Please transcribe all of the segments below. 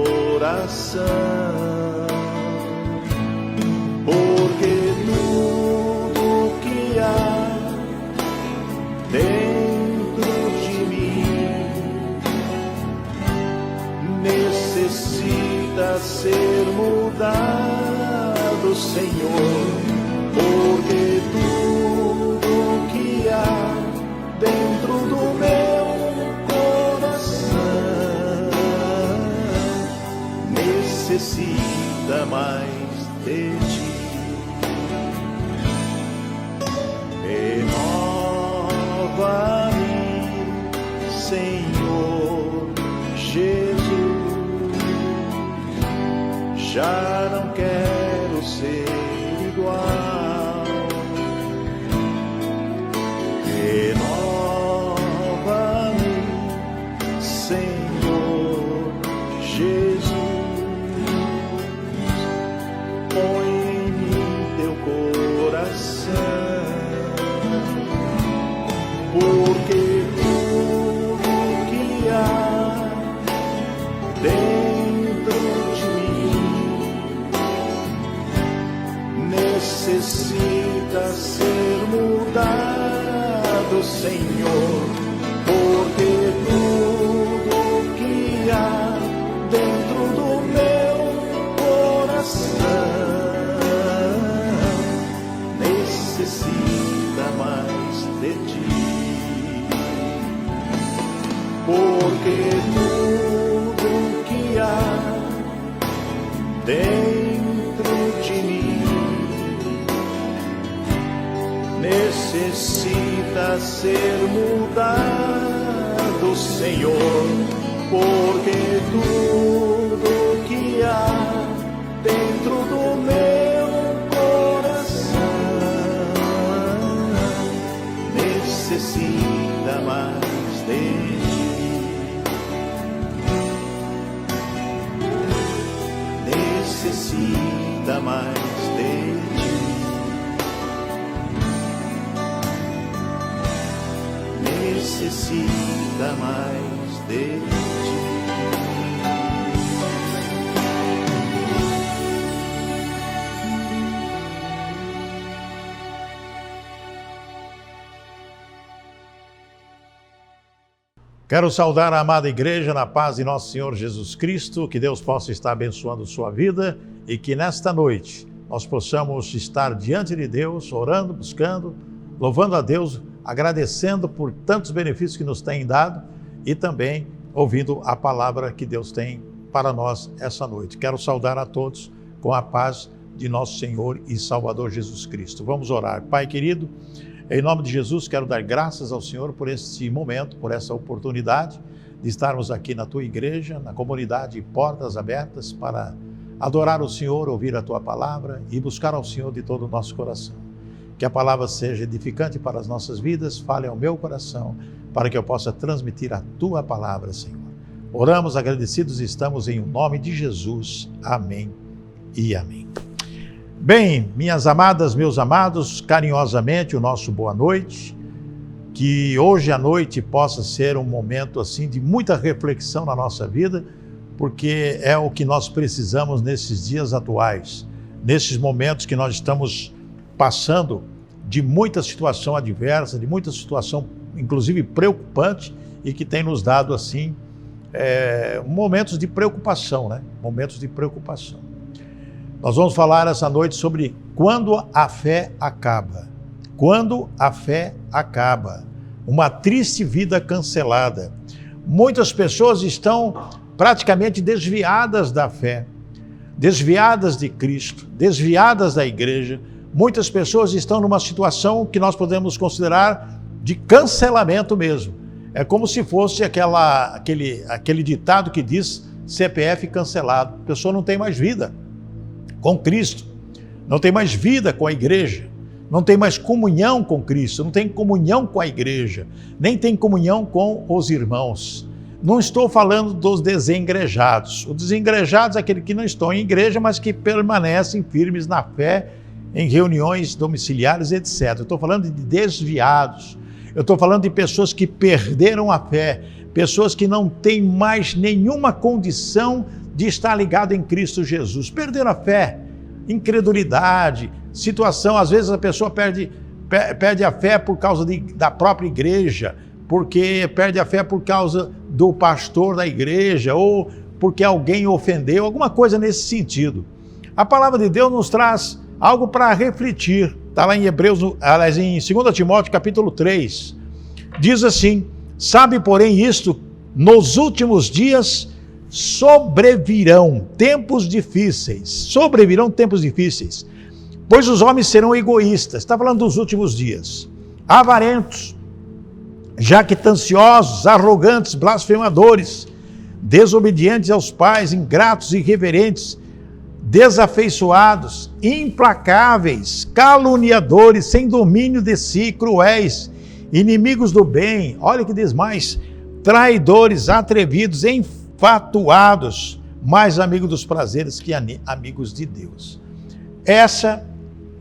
coração, porque tudo que há dentro de mim necessita ser mudado, Senhor, porque tudo que há dentro do meu coração necessita mais de ti. Renova-me, Senhor Jesus, já não quero ser igual. Renova-me, Senhor Jesus, põe em mim teu coração, porque tudo que há dentro de mim necessita ser mudado, Senhor, porque tudo que há dentro do meu coração necessita mais de ti, porque tudo que há dentro de mim necessita ser mudado, Senhor, porque tudo que há dentro do meu coração necessita mais de ti, necessita mais de ti, necessita mais de ti. Quero saudar a amada igreja na paz de nosso Senhor Jesus Cristo, que Deus possa estar abençoando sua vida e que nesta noite nós possamos estar diante de Deus, orando, buscando, louvando a Deus, agradecendo por tantos benefícios que nos tem dado e também ouvindo a palavra que Deus tem para nós essa noite. Quero saudar a todos com a paz de nosso Senhor e Salvador Jesus Cristo. Vamos orar. Pai querido, em nome de Jesus, quero dar graças ao Senhor por este momento, por essa oportunidade de estarmos aqui na Tua igreja, na comunidade Portas Abertas, para adorar o Senhor, ouvir a Tua palavra e buscar ao Senhor de todo o nosso coração. Que a palavra seja edificante para as nossas vidas, fale ao meu coração, para que eu possa transmitir a Tua palavra, Senhor. Oramos agradecidos e estamos em nome de Jesus. Amém e amém. Bem, minhas amadas, meus amados, carinhosamente o nosso boa noite, que hoje à noite possa ser um momento assim de muita reflexão na nossa vida, porque é o que nós precisamos nesses dias atuais, nesses momentos que nós estamos passando de muita situação adversa, de muita situação inclusive preocupante e que tem nos dado assim momentos de preocupação, né? Momentos de preocupação. Nós vamos falar essa noite sobre quando a fé acaba. Quando a fé acaba. Uma triste vida cancelada. Muitas pessoas estão praticamente desviadas da fé, desviadas de Cristo, desviadas da igreja. Muitas pessoas estão numa situação que nós podemos considerar de cancelamento mesmo. É como se fosse aquele ditado que diz CPF cancelado. A pessoa não tem mais vida com Cristo, não tem mais vida com a igreja, não tem mais comunhão com Cristo, não tem comunhão com a igreja, nem tem comunhão com os irmãos. Não estou falando dos desengrejados. Os desengrejados é aqueles que não estão em igreja, mas que permanecem firmes na fé, em reuniões domiciliares, etc. Eu estou falando de desviados. Eu estou falando de pessoas que perderam a fé, pessoas que não têm mais nenhuma condição de estar ligado em Cristo Jesus. Perderam a fé, incredulidade, situação, às vezes a pessoa perde a fé por causa da própria igreja, porque perde a fé por causa do pastor da igreja, ou porque alguém ofendeu, alguma coisa nesse sentido. A palavra de Deus nos traz algo para refletir. Está lá em em 2 Timóteo capítulo 3. Diz assim: sabe, porém, isto, nos últimos dias sobrevirão tempos difíceis, pois os homens serão egoístas. Está falando dos últimos dias. Avarentos, jactanciosos, arrogantes, blasfemadores, desobedientes aos pais, ingratos, irreverentes, desafeiçoados, implacáveis, caluniadores, sem domínio de si, cruéis, inimigos do bem, olha o que diz mais, traidores, atrevidos, enfatuados, mais amigos dos prazeres que amigos de Deus. Essa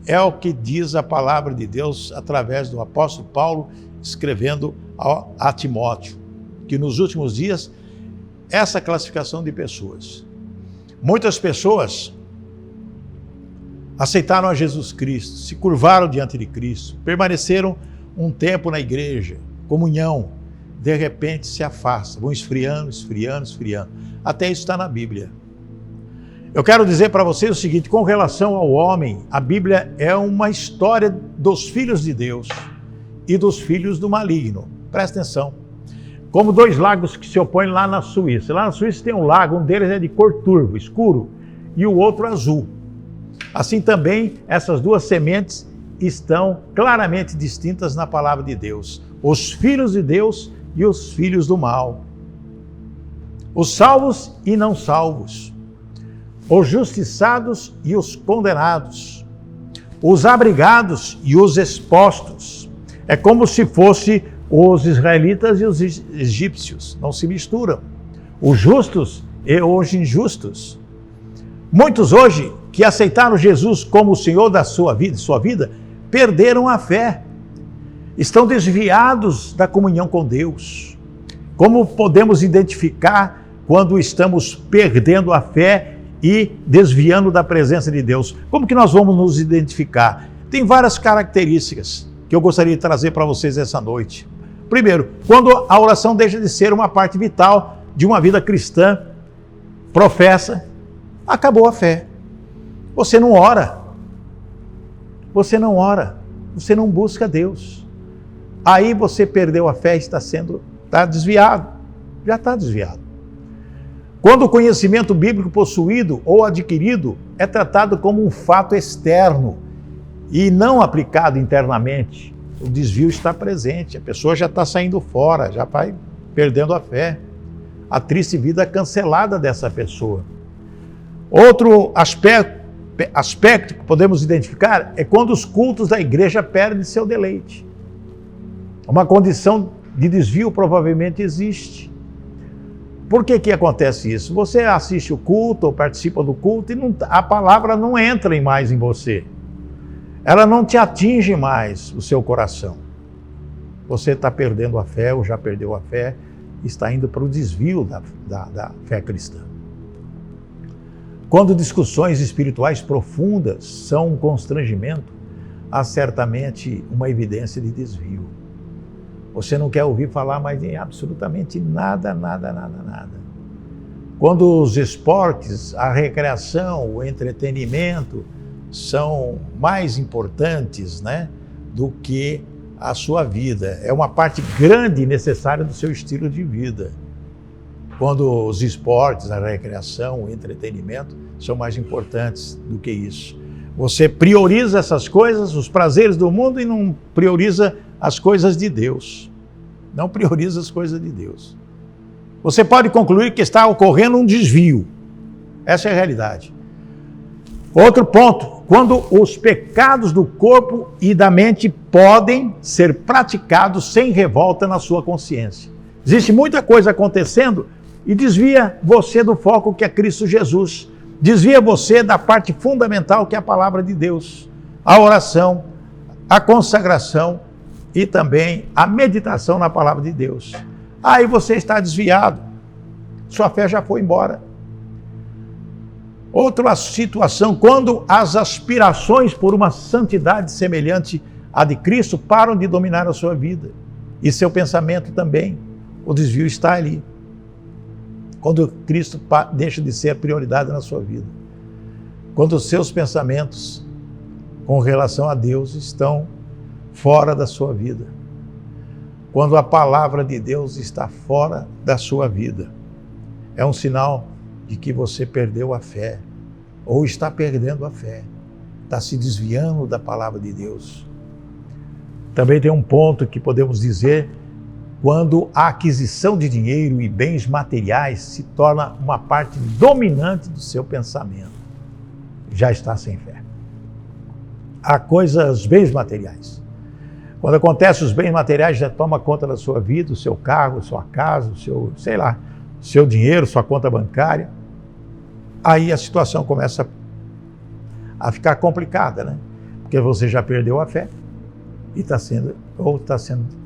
é o que diz a palavra de Deus através do apóstolo Paulo, escrevendo a Timóteo, que nos últimos dias, essa classificação de pessoas. Muitas pessoas aceitaram a Jesus Cristo, se curvaram diante de Cristo, permaneceram um tempo na igreja, comunhão, de repente se afastam, vão esfriando, até isso está na Bíblia. Eu quero dizer para vocês o seguinte, com relação ao homem, a Bíblia é uma história dos filhos de Deus e dos filhos do maligno. Presta atenção. Como dois lagos que se opõem lá na Suíça. Lá na Suíça tem um lago, um deles é de cor turvo, escuro, e o outro azul. Assim também, essas duas sementes estão claramente distintas na palavra de Deus. Os filhos de Deus e os filhos do mal. Os salvos e não salvos. Os justiçados e os condenados. Os abrigados e os expostos. É como se fosse os israelitas e os egípcios. Não se misturam. Os justos e os injustos. Muitos hoje que aceitaram Jesus como o Senhor da sua vida, perderam a fé. Estão desviados da comunhão com Deus. Como podemos identificar quando estamos perdendo a fé e desviando da presença de Deus? Como que nós vamos nos identificar? Tem várias características que eu gostaria de trazer para vocês essa noite. Primeiro, quando a oração deixa de ser uma parte vital de uma vida cristã, professa, acabou a fé. Você não ora, você não busca Deus. Aí você perdeu a fé e está desviado, já está desviado. Quando o conhecimento bíblico possuído ou adquirido é tratado como um fato externo e não aplicado internamente, o desvio está presente, a pessoa já está saindo fora, já vai perdendo a fé. A triste vida cancelada dessa pessoa. Outro aspecto que podemos identificar é quando os cultos da igreja perdem seu deleite. Uma condição de desvio provavelmente existe. Por que acontece isso? Você assiste o culto ou participa do culto e a palavra não entra mais em você. Ela não te atinge mais o seu coração. Você está perdendo a fé ou já perdeu a fé, está indo para o desvio da fé cristã. Quando discussões espirituais profundas são um constrangimento, há certamente uma evidência de desvio. Você não quer ouvir falar mais em absolutamente nada. Quando os esportes, a recreação, o entretenimento são mais importantes, do que a sua vida. É uma parte grande e necessária do seu estilo de vida. Quando os esportes, a recreação, o entretenimento são mais importantes do que isso. Você prioriza essas coisas, os prazeres do mundo, e não prioriza as coisas de Deus. Não prioriza as coisas de Deus. Você pode concluir que está ocorrendo um desvio. Essa é a realidade. Outro ponto, quando os pecados do corpo e da mente podem ser praticados sem revolta na sua consciência. Existe muita coisa acontecendo e desvia você do foco que é Cristo Jesus. Desvia você da parte fundamental que é a palavra de Deus. A oração, a consagração e também a meditação na palavra de Deus. Aí você está desviado. Sua fé já foi embora. Outra situação, quando as aspirações por uma santidade semelhante à de Cristo param de dominar a sua vida. E seu pensamento também. O desvio está ali. Quando Cristo deixa de ser a prioridade na sua vida. Quando os seus pensamentos com relação a Deus estão fora da sua vida. Quando a palavra de Deus está fora da sua vida. É um sinal de que você perdeu a fé, ou está perdendo a fé, está se desviando da palavra de Deus. Também tem um ponto que podemos dizer, quando a aquisição de dinheiro e bens materiais se torna uma parte dominante do seu pensamento, já está sem fé. Há coisas, bens materiais. Quando acontece os bens materiais, já toma conta da sua vida, o seu carro, sua casa, o seu, sei lá, seu dinheiro, sua conta bancária, aí a situação começa a ficar complicada, né? Porque você já perdeu a fé e está sendo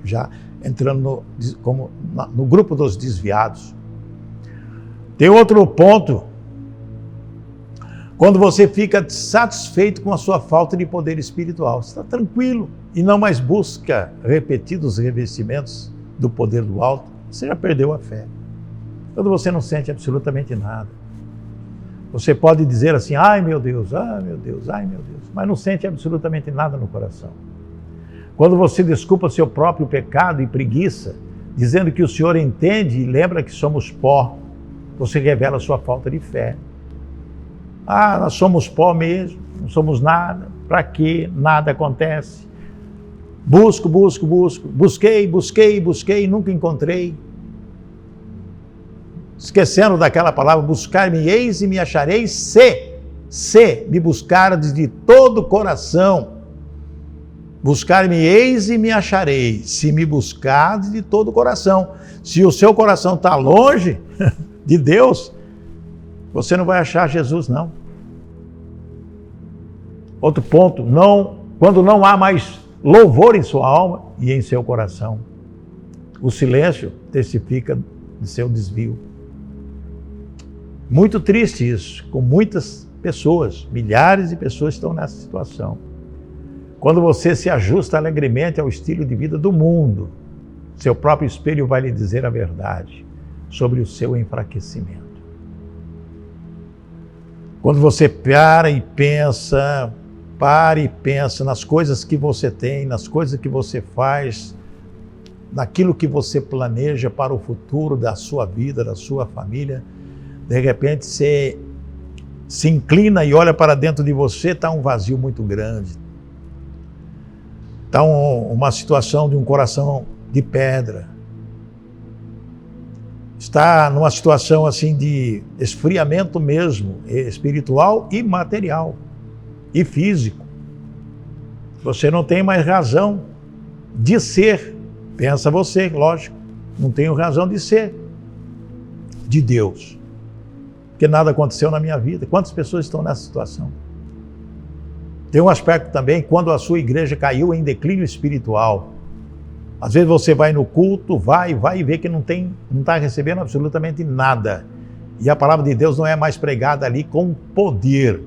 já entrando no grupo dos desviados. Tem outro ponto, quando você fica satisfeito com a sua falta de poder espiritual, você está tranquilo e não mais busca repetidos revestimentos do poder do alto, você já perdeu a fé. Quando você não sente absolutamente nada. Você pode dizer assim, ai meu Deus, ai meu Deus, ai meu Deus, mas não sente absolutamente nada no coração. Quando você desculpa seu próprio pecado e preguiça, dizendo que o Senhor entende e lembra que somos pó, você revela a sua falta de fé. Ah, nós somos pó mesmo, não somos nada, para quê? Nada acontece. Busquei, nunca encontrei. Esquecendo daquela palavra, buscar-me-eis e me achareis, se me buscardes de todo o coração. Buscar-me-eis e me achareis, se me buscardes de todo o coração. Se o seu coração está longe de Deus, você não vai achar Jesus, não. Outro ponto, quando não há mais louvor em sua alma e em seu coração. O silêncio testifica de seu desvio. Muito triste isso, com muitas pessoas, milhares de pessoas estão nessa situação. Quando você se ajusta alegremente ao estilo de vida do mundo, seu próprio espelho vai lhe dizer a verdade sobre o seu enfraquecimento. Quando você para e pensa nas coisas que você tem, nas coisas que você faz, naquilo que você planeja para o futuro da sua vida, da sua família, de repente você se inclina e olha para dentro de você, está um vazio muito grande. Está uma situação de um coração de pedra. Está numa situação assim de esfriamento mesmo, espiritual e material, e físico. Você não tem mais razão de ser. Pensa você, lógico, não tenho razão de ser de Deus. Porque nada aconteceu na minha vida. Quantas pessoas estão nessa situação? Tem um aspecto também, quando a sua igreja caiu em declínio espiritual. Às vezes você vai no culto, vai e vê que não está recebendo absolutamente nada. E a palavra de Deus não é mais pregada ali com poder.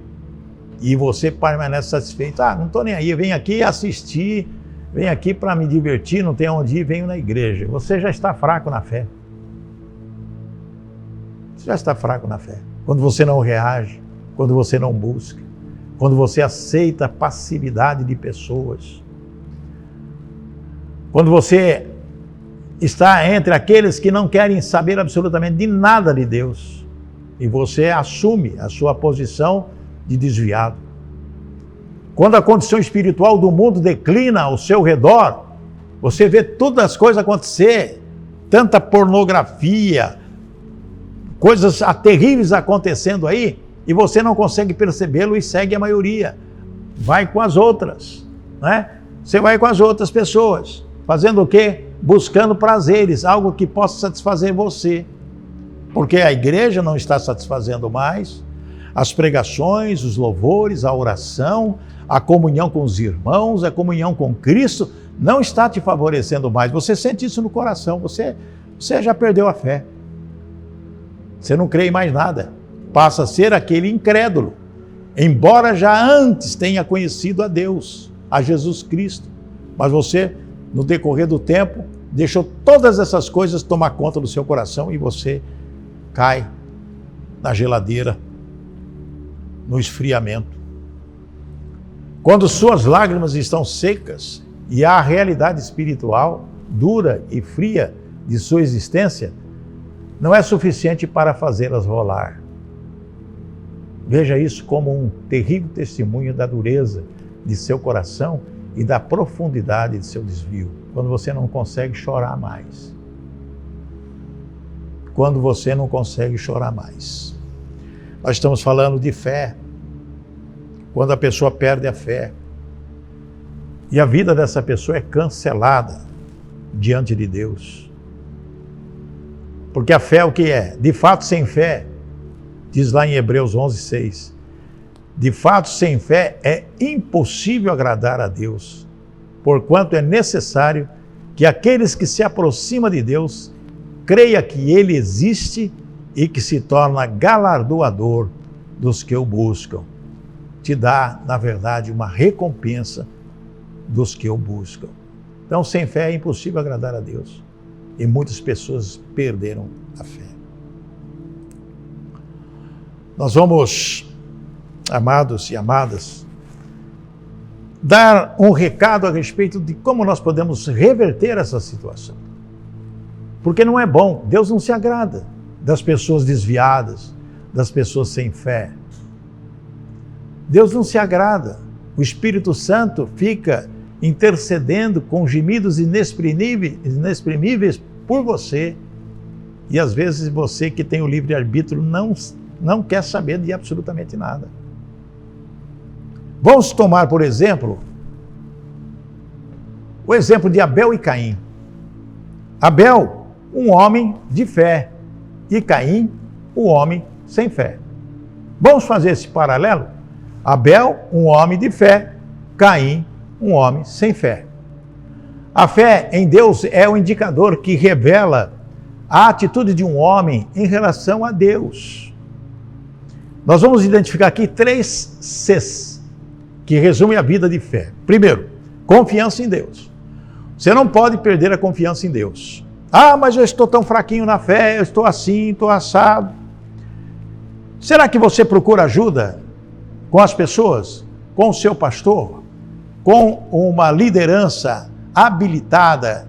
E você permanece satisfeito. Ah, não estou nem aí, eu venho aqui assistir, venho aqui para me divertir, não tem onde ir, venho na igreja. Você já está fraco na fé. Você já está fraco na fé. Quando você não reage, quando você não busca, quando você aceita a passividade de pessoas, quando você está entre aqueles que não querem saber absolutamente de nada de Deus, e você assume a sua posição de desviado. Quando a condição espiritual do mundo declina ao seu redor, você vê todas as coisas acontecer, tanta pornografia, coisas terríveis acontecendo aí, e você não consegue percebê-lo e segue a maioria. Vai com as outras, né? Você vai com as outras pessoas, fazendo o quê? Buscando prazeres, algo que possa satisfazer você. Porque a igreja não está satisfazendo mais, as pregações, os louvores, a oração, a comunhão com os irmãos, a comunhão com Cristo, não está te favorecendo mais. Você sente isso no coração, você já perdeu a fé. Você não crê em mais nada. passa a ser aquele incrédulo, embora já antes tenha conhecido a Deus, a Jesus Cristo. Mas você, no decorrer do tempo, deixou todas essas coisas tomar conta do seu coração e você cai na geladeira, no esfriamento. Quando suas lágrimas estão secas e a realidade espiritual dura e fria de sua existência não é suficiente para fazê-las rolar. Veja isso como um terrível testemunho da dureza de seu coração e da profundidade de seu desvio, quando você não consegue chorar mais. Quando você não consegue chorar mais. Nós estamos falando de fé. Quando a pessoa perde a fé. E a vida dessa pessoa é cancelada diante de Deus. Porque a fé é o que é? De fato, sem fé, diz lá em Hebreus 11:6, de fato, sem fé é impossível agradar a Deus, porquanto é necessário que aqueles que se aproximam de Deus creia que Ele existe e que se torna galardoador dos que o buscam. Te dá, na verdade, uma recompensa dos que o buscam. Então, sem fé é impossível agradar a Deus. E muitas pessoas perderam a fé. Nós vamos, amados e amadas, dar um recado a respeito de como nós podemos reverter essa situação. Porque não é bom, Deus não se agrada das pessoas desviadas, das pessoas sem fé. Deus não se agrada. O Espírito Santo fica intercedendo com gemidos inexprimíveis por você. E às vezes você que tem o livre-arbítrio não quer saber de absolutamente nada. Vamos tomar, por exemplo, o exemplo de Abel e Caim. Abel, um homem de fé, e Caim, um homem sem fé. Vamos fazer esse paralelo? Abel, um homem de fé, Caim, um homem sem fé. A fé em Deus é o indicador que revela a atitude de um homem em relação a Deus. Nós vamos identificar aqui 3 Cs que resumem a vida de fé. Primeiro, confiança em Deus. Você não pode perder a confiança em Deus. Ah, mas eu estou tão fraquinho na fé, eu estou assim, estou assado. Será que você procura ajuda com as pessoas, com o seu pastor, com uma liderança habilitada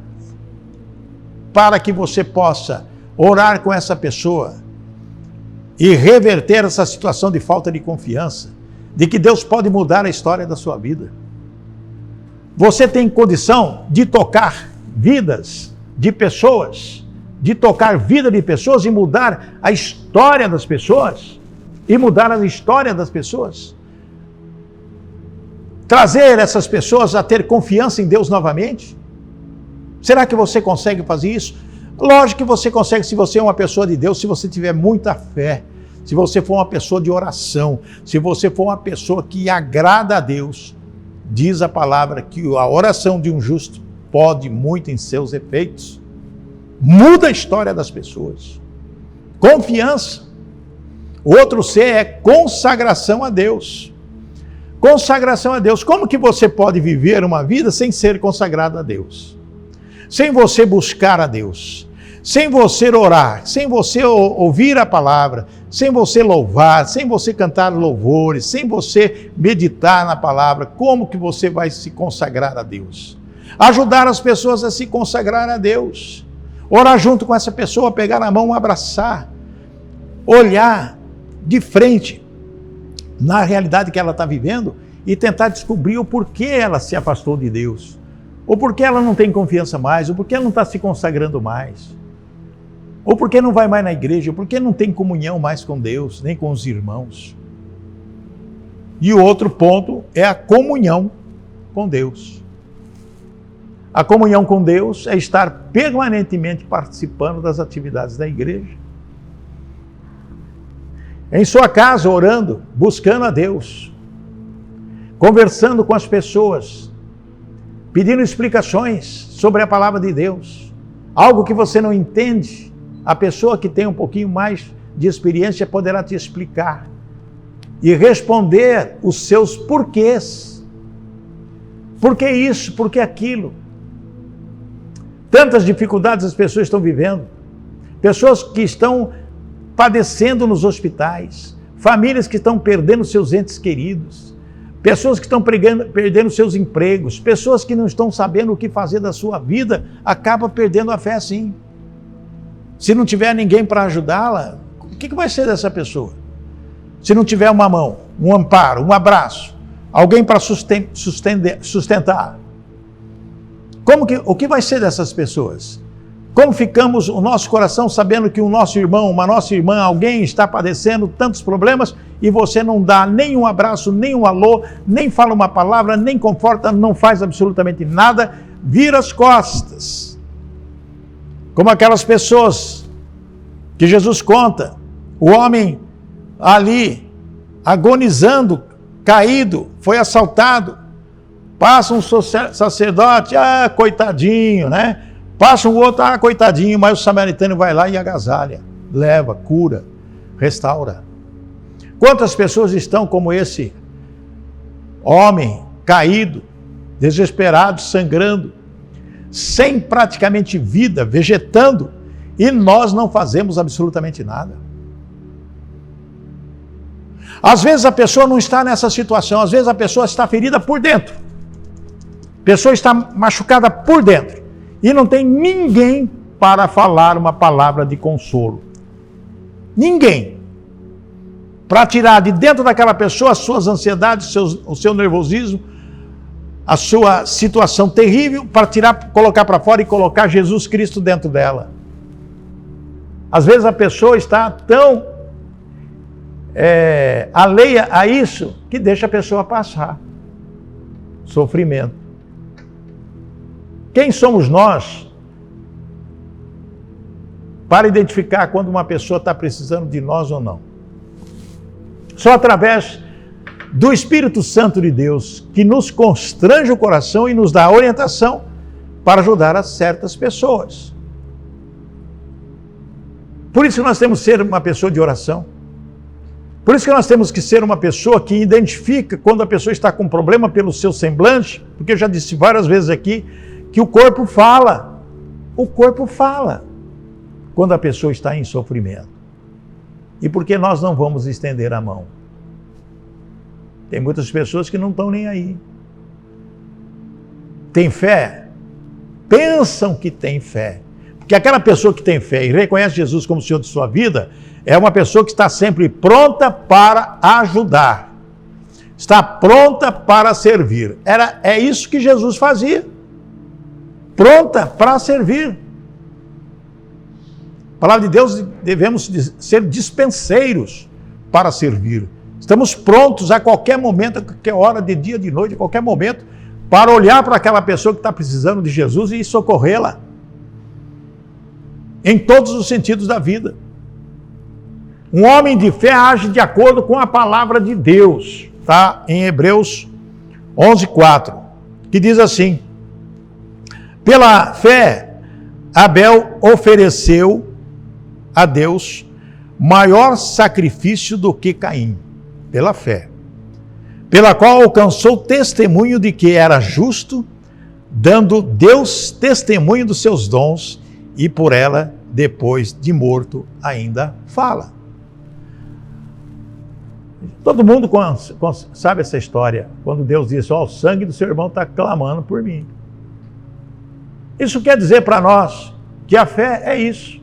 para que você possa orar com essa pessoa e reverter essa situação de falta de confiança, de que Deus pode mudar a história da sua vida? Você tem condição de tocar vidas de pessoas, de tocar vida de pessoas e mudar a história das pessoas? E mudar a história das pessoas? Trazer essas pessoas a ter confiança em Deus novamente? Será que você consegue fazer isso? Lógico que você consegue se você é uma pessoa de Deus, se você tiver muita fé, se você for uma pessoa de oração, se você for uma pessoa que agrada a Deus. Diz a palavra que a oração de um justo pode muito em seus efeitos. Muda a história das pessoas. Confiança. O outro C é consagração a Deus. Consagração a Deus. Como que você pode viver uma vida sem ser consagrado a Deus? Sem você buscar a Deus, sem você orar, sem você ouvir a palavra, sem você louvar, sem você cantar louvores, sem você meditar na palavra, como que você vai se consagrar a Deus? Ajudar as pessoas a se consagrar a Deus. Orar junto com essa pessoa, pegar na mão, abraçar, olhar de frente na realidade que ela está vivendo e tentar descobrir o porquê ela se afastou de Deus, ou porquê ela não tem confiança mais, ou porquê ela não está se consagrando mais, ou porquê não vai mais na igreja, ou porquê não tem comunhão mais com Deus, nem com os irmãos. E o outro ponto é a comunhão com Deus. A comunhão com Deus é estar permanentemente participando das atividades da igreja. Em sua casa, orando, buscando a Deus, conversando com as pessoas, pedindo explicações sobre a palavra de Deus, algo que você não entende, a pessoa que tem um pouquinho mais de experiência poderá te explicar e responder os seus porquês. Por que isso? Por que aquilo? Tantas dificuldades as pessoas estão vivendo. Pessoas que estão padecendo nos hospitais. Famílias que estão perdendo seus entes queridos. Pessoas que estão perdendo seus empregos. Pessoas que não estão sabendo o que fazer da sua vida, acabam perdendo a fé sim. Se não tiver ninguém para ajudá-la, o que vai ser dessa pessoa? Se não tiver uma mão, um amparo, um abraço, alguém para sustentar. O que vai ser dessas pessoas? Como ficamos o nosso coração sabendo que o nosso irmão, uma nossa irmã, alguém está padecendo tantos problemas e você não dá nem um abraço, nem um alô, nem fala uma palavra, nem conforta, não faz absolutamente nada, vira as costas. Como aquelas pessoas que Jesus conta, o homem ali, agonizando, caído, foi assaltado. Passa um sacerdote, coitadinho, né? Passa um outro, coitadinho, mas o samaritano vai lá e agasalha, leva, cura, restaura. Quantas pessoas estão como esse homem caído, desesperado, sangrando, sem praticamente vida, vegetando, e nós não fazemos absolutamente nada. Às vezes a pessoa não está nessa situação, às vezes a pessoa está ferida por dentro. A pessoa está machucada por dentro. E não tem ninguém para falar uma palavra de consolo. Ninguém. Para tirar de dentro daquela pessoa as suas ansiedades, o seu nervosismo, a sua situação terrível, para tirar, colocar para fora e colocar Jesus Cristo dentro dela. Às vezes a pessoa está tão alheia a isso que deixa a pessoa passar. Sofrimento. Quem somos nós para identificar quando uma pessoa está precisando de nós ou não? Só através do Espírito Santo de Deus, que nos constrange o coração e nos dá orientação para ajudar a certas pessoas. Por isso que nós temos que ser uma pessoa de oração. Por isso que nós temos que ser uma pessoa que identifica quando a pessoa está com problema pelo seu semblante, porque eu já disse várias vezes aqui, que o corpo fala. O corpo fala quando a pessoa está em sofrimento. E por que nós não vamos estender a mão? Tem muitas pessoas que não estão nem aí. Tem fé? Pensam que tem fé. Porque aquela pessoa que tem fé e reconhece Jesus como Senhor de sua vida, é uma pessoa que está sempre pronta para ajudar. Está pronta para servir. É isso que Jesus fazia. Pronta para servir. A palavra de Deus, devemos ser dispenseiros para servir. Estamos prontos a qualquer momento, a qualquer hora, de dia, de noite, a qualquer momento, para olhar para aquela pessoa que está precisando de Jesus e socorrê-la. Em todos os sentidos da vida. Um homem de fé age de acordo com a palavra de Deus. Está em Hebreus 11:4, que diz assim: pela fé, Abel ofereceu a Deus maior sacrifício do que Caim, pela fé, pela qual alcançou testemunho de que era justo, dando Deus testemunho dos seus dons, e por ela, depois de morto, ainda fala. Todo mundo sabe essa história, quando Deus disse: o sangue do seu irmão está clamando por mim. Isso quer dizer para nós que a fé é isso.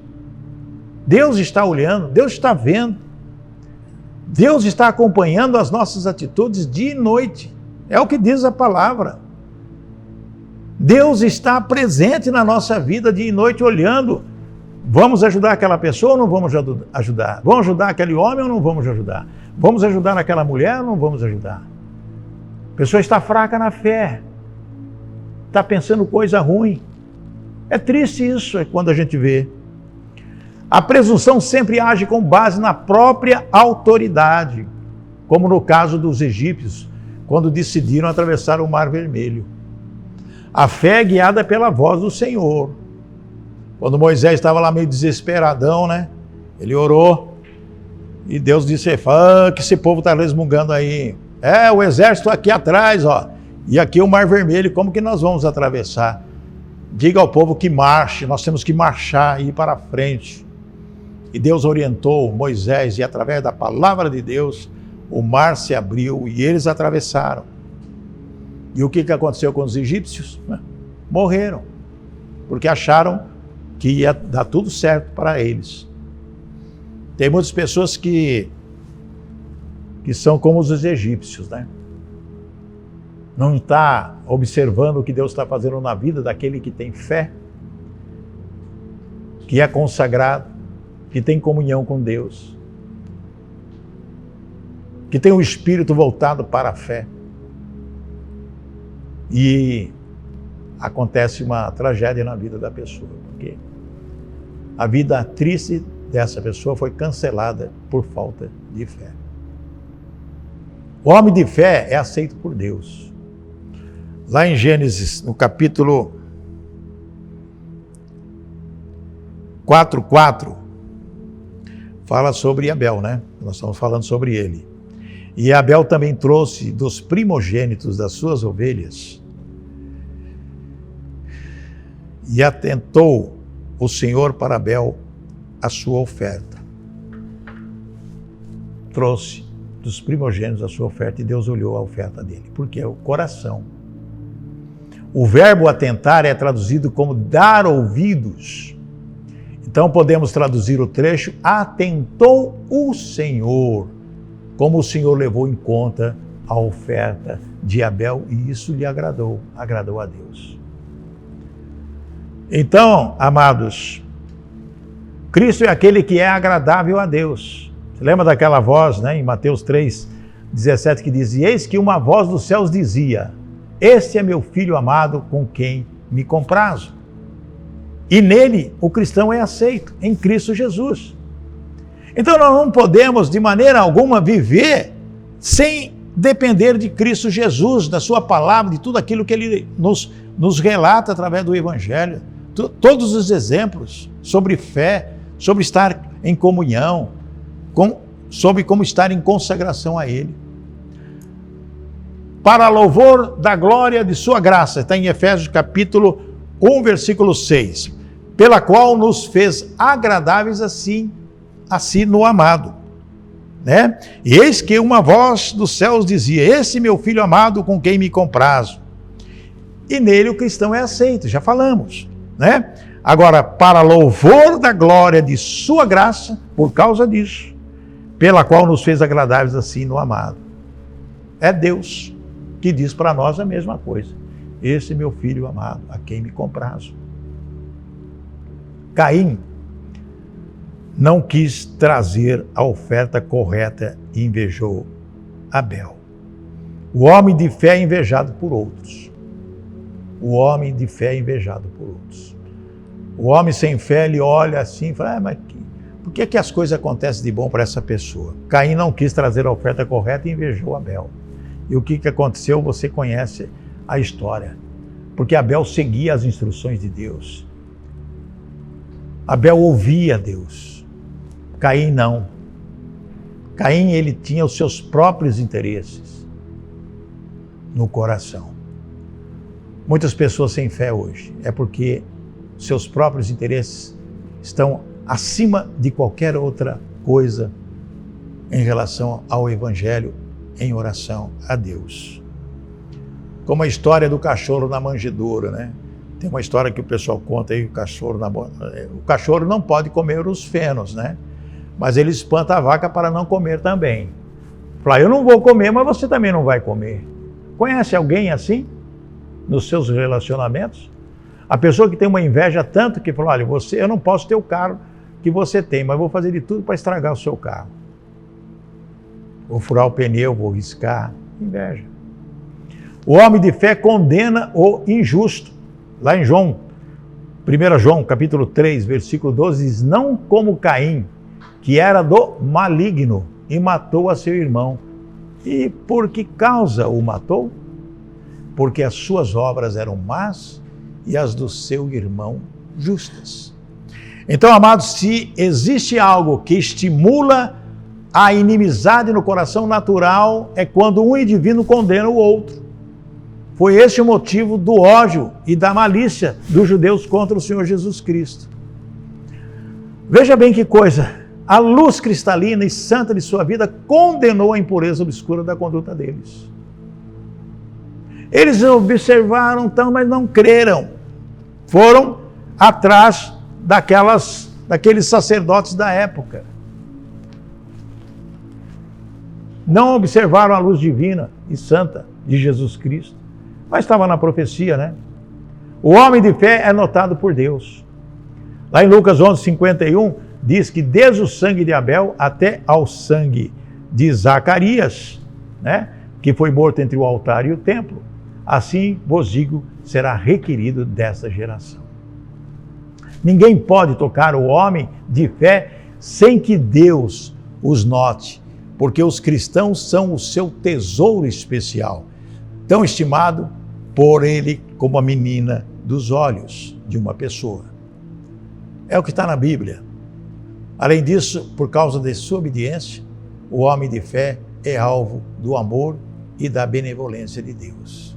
Deus está olhando, Deus está vendo. Deus está acompanhando as nossas atitudes dia e noite. É o que diz a palavra. Deus está presente na nossa vida dia e noite, olhando. Vamos ajudar aquela pessoa ou não vamos ajudar? Vamos ajudar aquele homem ou não vamos ajudar? Vamos ajudar aquela mulher ou não vamos ajudar? A pessoa está fraca na fé. Está pensando coisa ruim. É triste isso, quando a gente vê. A presunção sempre age com base na própria autoridade, como no caso dos egípcios, quando decidiram atravessar o Mar Vermelho. A fé é guiada pela voz do Senhor. Quando Moisés estava lá meio desesperadão, né? Ele orou E Deus disse, que esse povo está resmungando aí. O exército aqui atrás, ó. E aqui o Mar Vermelho, como que nós vamos atravessar? Diga ao povo que marche, nós temos que marchar e ir para frente. E Deus orientou Moisés e através da palavra de Deus, o mar se abriu e eles atravessaram. E o que aconteceu com os egípcios? Morreram, porque acharam que ia dar tudo certo para eles. Tem muitas pessoas que são como os egípcios, né? Não está observando o que Deus está fazendo na vida daquele que tem fé, que é consagrado, que tem comunhão com Deus, que tem o espírito voltado para a fé. E acontece uma tragédia na vida da pessoa, porque a vida triste dessa pessoa foi cancelada por falta de fé. O homem de fé é aceito por Deus. Lá em Gênesis, no capítulo 4:4, fala sobre Abel, né? Nós estamos falando sobre ele. E Abel também trouxe dos primogênitos das suas ovelhas. E atentou o Senhor para Abel a sua oferta. Trouxe dos primogênitos a sua oferta e Deus olhou a oferta dele, porque é o coração. O verbo atentar é traduzido como dar ouvidos. Então podemos traduzir o trecho, atentou o Senhor, como o Senhor levou em conta a oferta de Abel e isso lhe agradou a Deus. Então, amados, Cristo é aquele que é agradável a Deus. Você lembra daquela voz, né, em Mateus 3:17, que diz, eis que uma voz dos céus dizia, este é meu filho amado com quem me comprazo. E nele o cristão é aceito, em Cristo Jesus. Então nós não podemos de maneira alguma viver sem depender de Cristo Jesus, da sua palavra, de tudo aquilo que ele nos relata através do Evangelho. Todos os exemplos sobre fé, sobre estar em comunhão, sobre como estar em consagração a Ele. Para louvor da glória de sua graça, está em Efésios capítulo 1, versículo 6, pela qual nos fez agradáveis assim no amado. Né? E eis que uma voz dos céus dizia, esse meu filho amado com quem me comprazo. E nele o cristão é aceito, já falamos. Né? Agora, para louvor da glória de sua graça, por causa disso, pela qual nos fez agradáveis assim no amado. É Deus que diz para nós a mesma coisa. Esse meu filho amado, a quem me comprazo. Caim não quis trazer a oferta correta e invejou Abel. O homem de fé é invejado por outros. O homem de fé é invejado por outros. O homem sem fé, ele olha assim e fala, mas por que as coisas acontecem de bom para essa pessoa? Caim não quis trazer a oferta correta e invejou Abel. E o que aconteceu? Você conhece a história. Porque Abel seguia as instruções de Deus. Abel ouvia Deus. Caim não. Caim, ele tinha os seus próprios interesses no coração. Muitas pessoas sem fé hoje é porque seus próprios interesses estão acima de qualquer outra coisa em relação ao Evangelho, em oração a Deus. Como a história do cachorro na manjedoura, né? Tem uma história que o pessoal conta aí, o cachorro não pode comer os fenos, né? Mas ele espanta a vaca para não comer também. Fala, eu não vou comer, mas você também não vai comer. Conhece alguém assim? Nos seus relacionamentos? A pessoa que tem uma inveja tanto que fala, olha, eu não posso ter o carro que você tem, mas vou fazer de tudo para estragar o seu carro. Vou furar o pneu, vou riscar. Inveja. O homem de fé condena o injusto. Lá em 1 João, capítulo 3, versículo 12, diz, não como Caim, que era do maligno e matou a seu irmão. E por que causa o matou? Porque as suas obras eram más e as do seu irmão justas. Então, amados, se existe algo que estimula A inimizade no coração natural é quando um indivíduo condena o outro. Foi esse o motivo do ódio e da malícia dos judeus contra o Senhor Jesus Cristo. Veja bem que coisa, a luz cristalina e santa de sua vida condenou a impureza obscura da conduta deles. Eles observaram então, mas não creram. Foram atrás daqueles sacerdotes da época. Não observaram a luz divina e santa de Jesus Cristo. Mas estava na profecia, né? O homem de fé é notado por Deus. Lá em Lucas 11:51, diz que desde o sangue de Abel até ao sangue de Zacarias, né? Que foi morto entre o altar e o templo, assim vos digo, será requerido desta geração. Ninguém pode tocar o homem de fé sem que Deus os note, porque os cristãos são o seu tesouro especial, tão estimado por ele como a menina dos olhos de uma pessoa. É o que está na Bíblia. Além disso, por causa de sua obediência, o homem de fé é alvo do amor e da benevolência de Deus.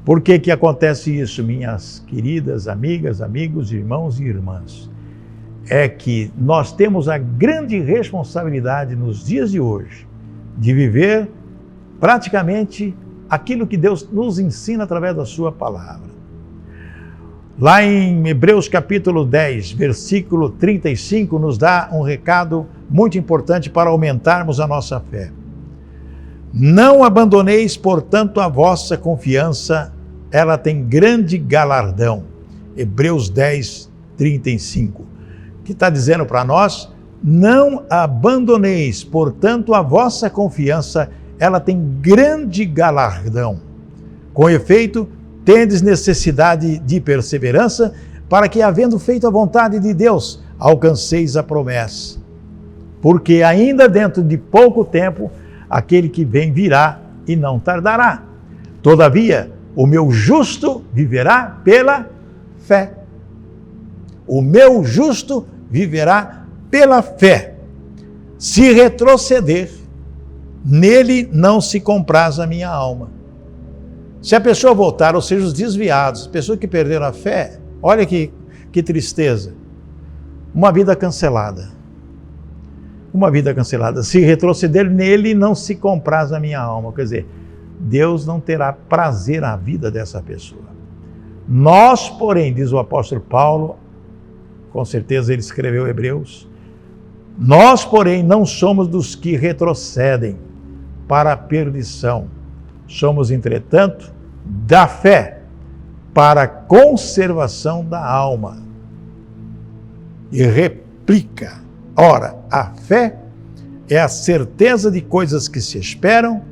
Por que que acontece isso, minhas queridas amigas, amigos, irmãos e irmãs? É que nós temos a grande responsabilidade nos dias de hoje de viver praticamente aquilo que Deus nos ensina através da sua palavra. Lá em Hebreus capítulo 10, versículo 35, nos dá um recado muito importante para aumentarmos a nossa fé. Não abandoneis, portanto, a vossa confiança, ela tem grande galardão. Hebreus 10, 35. Que está dizendo para nós, não abandoneis, portanto, a vossa confiança, ela tem grande galardão. Com efeito, tendes necessidade de perseverança, para que, havendo feito a vontade de Deus, alcanceis a promessa. Porque ainda dentro de pouco tempo, aquele que vem virá e não tardará. Todavia, o meu justo viverá pela fé. O meu justo viverá pela fé. Se retroceder, nele não se compraz a minha alma. Se a pessoa voltar, ou seja, os desviados, pessoas que perderam a fé, olha que tristeza. Uma vida cancelada. Uma vida cancelada. Se retroceder, nele não se compraz a minha alma. Quer dizer, Deus não terá prazer na vida dessa pessoa. Nós, porém, diz o apóstolo Paulo, com certeza ele escreveu Hebreus, nós, porém, não somos dos que retrocedem para a perdição. Somos, entretanto, da fé para a conservação da alma. E replica, ora, a fé é a certeza de coisas que se esperam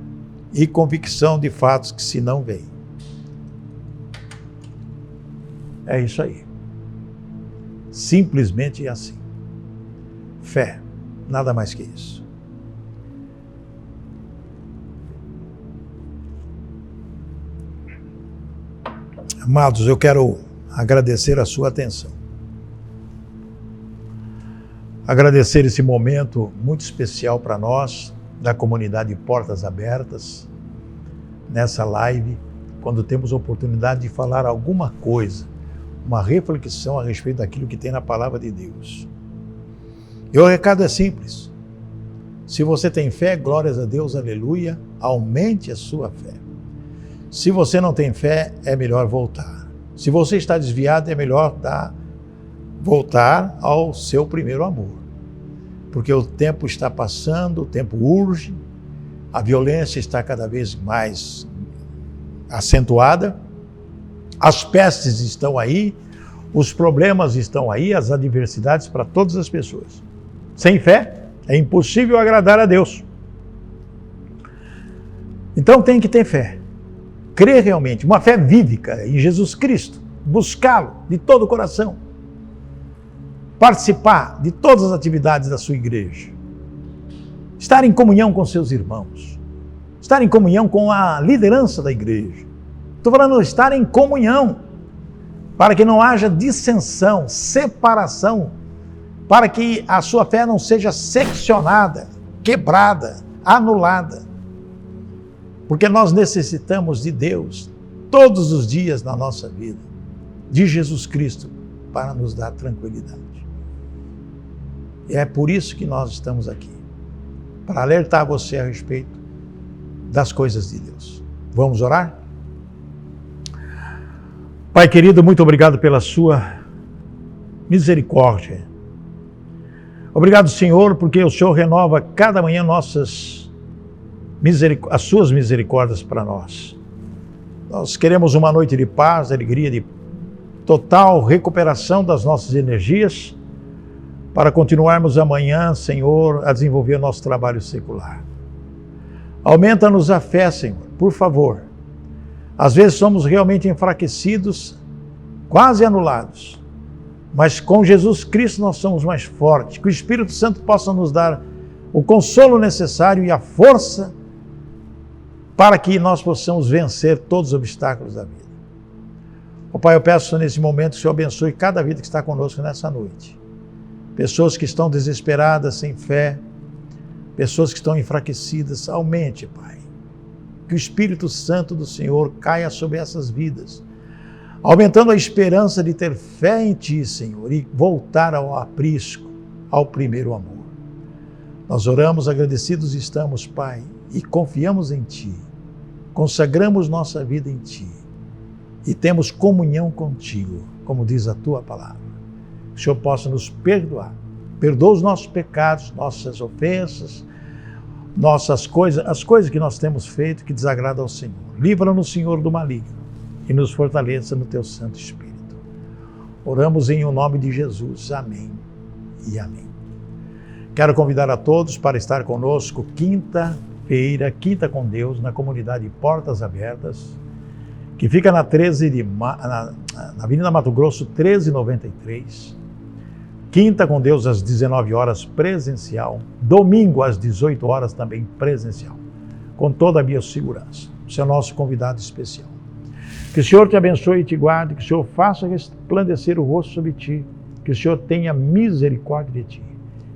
e convicção de fatos que se não veem. É isso aí. Simplesmente assim. Fé, nada mais que isso. Amados, eu quero agradecer a sua atenção. Agradecer esse momento muito especial para nós, da comunidade Portas Abertas, nessa live, quando temos a oportunidade de falar alguma coisa, uma reflexão a respeito daquilo que tem na palavra de Deus. E o recado é simples. Se você tem fé, glórias a Deus, aleluia, aumente a sua fé. Se você não tem fé, é melhor voltar. Se você está desviado, é melhor voltar ao seu primeiro amor. Porque o tempo está passando, o tempo urge, a violência está cada vez mais acentuada, as pestes estão aí, os problemas estão aí, as adversidades para todas as pessoas. Sem fé, é impossível agradar a Deus. Então tem que ter fé. Crer realmente, uma fé vívica em Jesus Cristo, buscá-lo de todo o coração, participar de todas as atividades da sua igreja, estar em comunhão com seus irmãos, estar em comunhão com a liderança da igreja. Estou falando estar em comunhão, para que não haja dissensão, separação, para que a sua fé não seja seccionada, quebrada, anulada. Porque nós necessitamos de Deus todos os dias na nossa vida, de Jesus Cristo, para nos dar tranquilidade. E é por isso que nós estamos aqui, para alertar você a respeito das coisas de Deus. Vamos orar? Pai querido, muito obrigado pela sua misericórdia. Obrigado, Senhor, porque o Senhor renova cada manhã as suas misericórdias para nós. Nós queremos uma noite de paz, de alegria, de total recuperação das nossas energias, para continuarmos amanhã, Senhor, a desenvolver o nosso trabalho secular. Aumenta-nos a fé, Senhor, por favor. Às vezes somos realmente enfraquecidos, quase anulados, mas com Jesus Cristo nós somos mais fortes. Que o Espírito Santo possa nos dar o consolo necessário e a força para que nós possamos vencer todos os obstáculos da vida. Ó Pai, eu peço nesse momento que o Senhor abençoe cada vida que está conosco nessa noite. Pessoas que estão desesperadas, sem fé, pessoas que estão enfraquecidas, aumente, Pai. Que o Espírito Santo do Senhor caia sobre essas vidas, aumentando a esperança de ter fé em Ti, Senhor, e voltar ao aprisco, ao primeiro amor. Nós oramos, agradecidos estamos, Pai, e confiamos em Ti, consagramos nossa vida em Ti e temos comunhão contigo, como diz a Tua palavra. Que o Senhor possa nos perdoar. Perdoa os nossos pecados, nossas ofensas, as coisas que nós temos feito que desagradam ao Senhor. Livra-nos, Senhor, do maligno e nos fortaleça no Teu Santo Espírito. Oramos em o nome de Jesus. Amém e amém. Quero convidar a todos para estar conosco quinta-feira, Quinta com Deus, na comunidade Portas Abertas, que fica na Avenida Mato Grosso, 1393. Quinta com Deus às 19 horas presencial, domingo às 18 horas também presencial, com toda a biossegurança. Você é o nosso convidado especial. Que o Senhor te abençoe e te guarde, que o Senhor faça resplandecer o rosto sobre ti, que o Senhor tenha misericórdia de ti,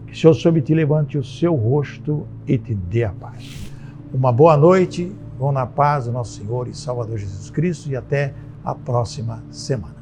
que o Senhor sobre ti levante o seu rosto e te dê a paz. Uma boa noite, vão na paz do nosso Senhor e Salvador Jesus Cristo e até a próxima semana.